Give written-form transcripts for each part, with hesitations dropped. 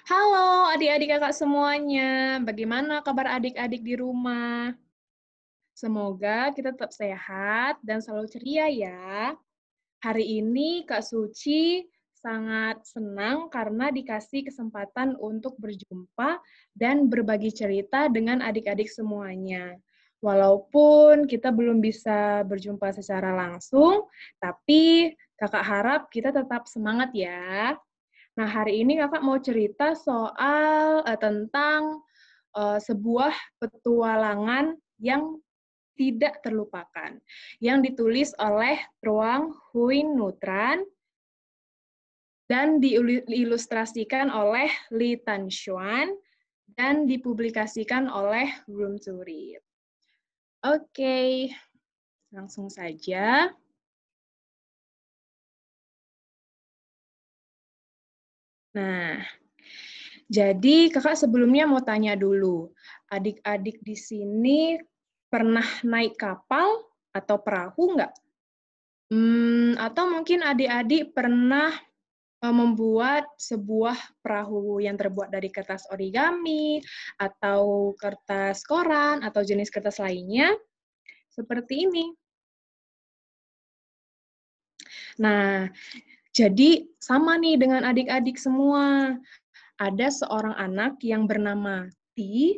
Halo adik-adik kakak semuanya, bagaimana kabar adik-adik di rumah? Semoga kita tetap sehat dan selalu ceria ya. Hari ini Kak Suci sangat senang karena dikasih kesempatan untuk berjumpa dan berbagi cerita dengan adik-adik semuanya. Walaupun kita belum bisa berjumpa secara langsung, tapi kakak harap kita tetap semangat ya. Nah, hari ini Kakak mau cerita soal, tentang, sebuah petualangan yang tidak terlupakan, yang ditulis oleh Truong Huynh Nutran dan diilustrasikan oleh Lee Tan Xuan dan dipublikasikan oleh Room to Read. Oke, langsung saja. Nah, jadi Kakak sebelumnya mau tanya dulu, adik-adik di sini pernah naik kapal atau perahu nggak? Atau mungkin adik-adik pernah membuat sebuah perahu yang terbuat dari kertas origami, atau kertas koran, atau jenis kertas lainnya, seperti ini. Nah, jadi sama nih dengan adik-adik semua. Ada seorang anak yang bernama Ti.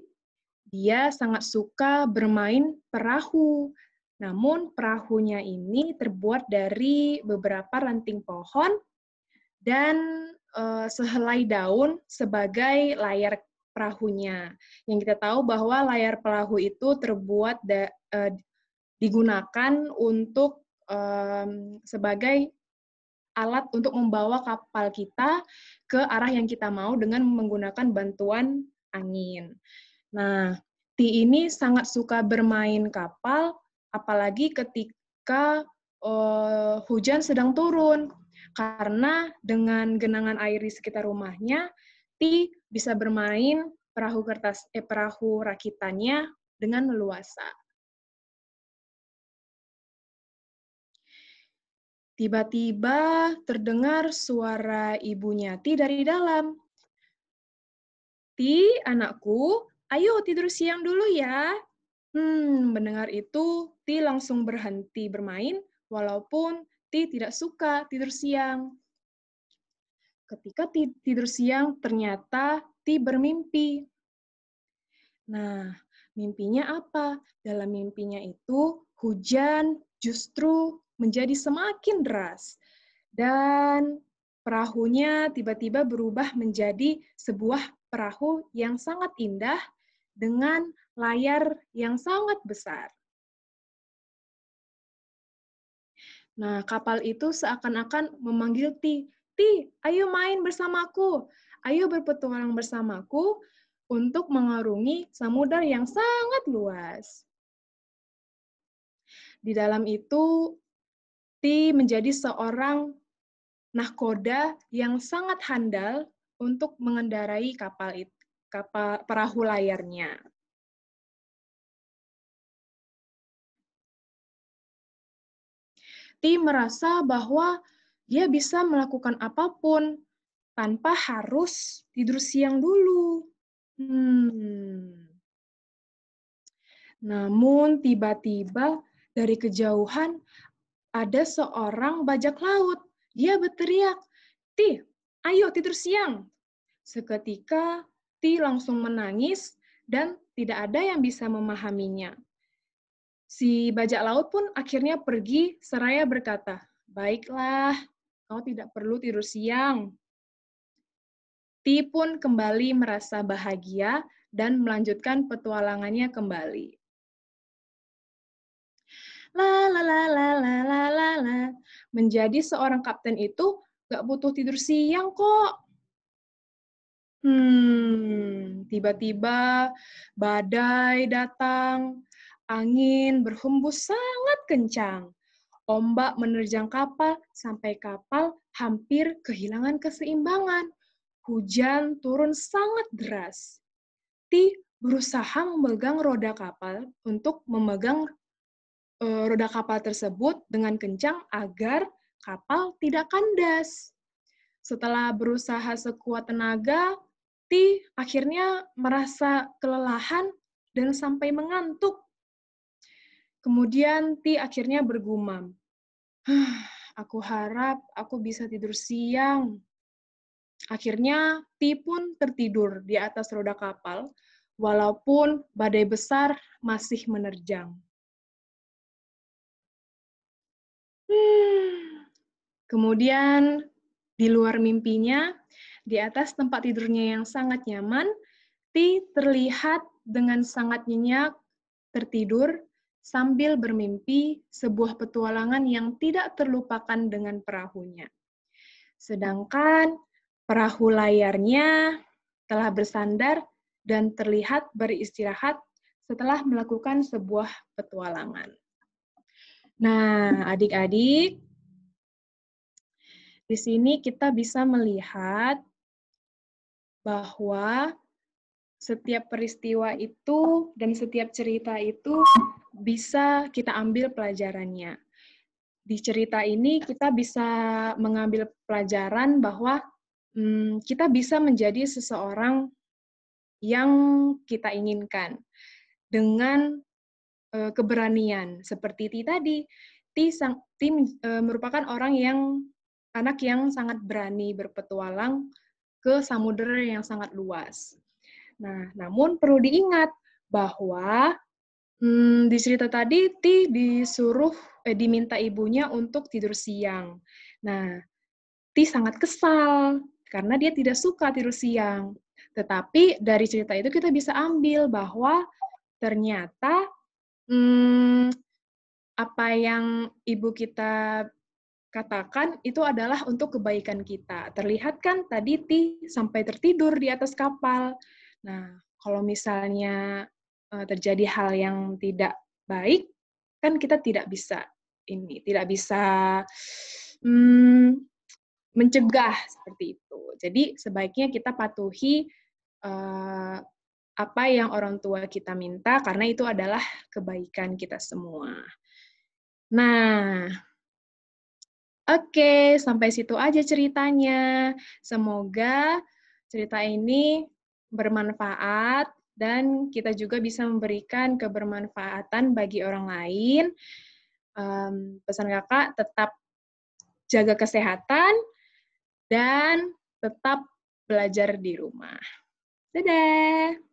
Dia sangat suka bermain perahu. Namun perahunya ini terbuat dari beberapa ranting pohon dan sehelai daun sebagai layar perahunya. Yang kita tahu bahwa layar perahu itu digunakan untuk sebagai alat untuk membawa kapal kita ke arah yang kita mau dengan menggunakan bantuan angin. Nah, Ti ini sangat suka bermain kapal, apalagi ketika hujan sedang turun. Karena dengan genangan air di sekitar rumahnya, Ti bisa bermain perahu rakitannya dengan leluasa. Tiba-tiba terdengar suara ibunya Ti dari dalam. Ti, anakku, ayo tidur siang dulu ya. Mendengar itu, Ti langsung berhenti bermain, walaupun Ti tidak suka tidur siang. Ketika Ti tidur siang, ternyata Ti bermimpi. Nah, mimpinya apa? Dalam mimpinya itu, hujan justru menjadi semakin deras. Dan perahunya tiba-tiba berubah menjadi sebuah perahu yang sangat indah dengan layar yang sangat besar. Nah, kapal itu seakan-akan memanggil Ti, Ti, ayo main bersamaku, ayo berpetualang bersamaku untuk mengarungi samudar yang sangat luas. Di dalam itu, Ti menjadi seorang nahkoda yang sangat handal untuk mengendarai kapal perahu layarnya. Ti merasa bahwa dia bisa melakukan apapun tanpa harus tidur siang dulu. Namun tiba-tiba dari kejauhan ada seorang bajak laut. Dia berteriak, Ti, ayo tidur siang. Seketika Ti langsung menangis dan tidak ada yang bisa memahaminya. Si bajak laut pun akhirnya pergi seraya berkata, baiklah, kau tidak perlu tidur siang. Ti pun kembali merasa bahagia dan melanjutkan petualangannya kembali. La la la la la la la la. Menjadi seorang kapten itu gak butuh tidur siang kok. Tiba-tiba badai datang, angin berhembus sangat kencang. Ombak menerjang kapal sampai kapal hampir kehilangan keseimbangan. Hujan turun sangat deras. Ti berusaha memegang roda kapal untuk memegang roda kapal tersebut dengan kencang agar kapal tidak kandas. Setelah berusaha sekuat tenaga, Ti akhirnya merasa kelelahan dan sampai mengantuk. Kemudian Ti akhirnya bergumam, "Aku harap aku bisa tidur siang." Akhirnya Ti pun tertidur di atas roda kapal, walaupun badai besar masih menerjang. Kemudian di luar mimpinya, di atas tempat tidurnya yang sangat nyaman, Ti terlihat dengan sangat nyenyak tertidur sambil bermimpi sebuah petualangan yang tidak terlupakan dengan perahunya. Sedangkan perahu layarnya telah bersandar dan terlihat beristirahat setelah melakukan sebuah petualangan. Nah, adik-adik, di sini kita bisa melihat bahwa setiap peristiwa itu dan setiap cerita itu bisa kita ambil pelajarannya. Di cerita ini kita bisa mengambil pelajaran bahwa kita bisa menjadi seseorang yang kita inginkan dengan keberanian. Seperti Ti tadi, Ti merupakan anak yang sangat berani berpetualang ke samudera yang sangat luas. Nah, namun perlu diingat bahwa di cerita tadi Ti diminta ibunya untuk tidur siang. Nah, Ti sangat kesal karena dia tidak suka tidur siang. Tetapi dari cerita itu kita bisa ambil bahwa ternyata apa yang ibu kita katakan itu adalah untuk kebaikan kita. Terlihat kan tadi Ti sampai tertidur di atas kapal. Nah, kalau misalnya terjadi hal yang tidak baik, kan kita tidak bisa mencegah seperti itu. Jadi sebaiknya kita patuhi apa yang orang tua kita minta karena itu adalah kebaikan kita semua. Nah, oke, sampai situ aja ceritanya. Semoga cerita ini bermanfaat dan kita juga bisa memberikan kebermanfaatan bagi orang lain. Pesan kakak tetap jaga kesehatan dan tetap belajar di rumah. Dadah!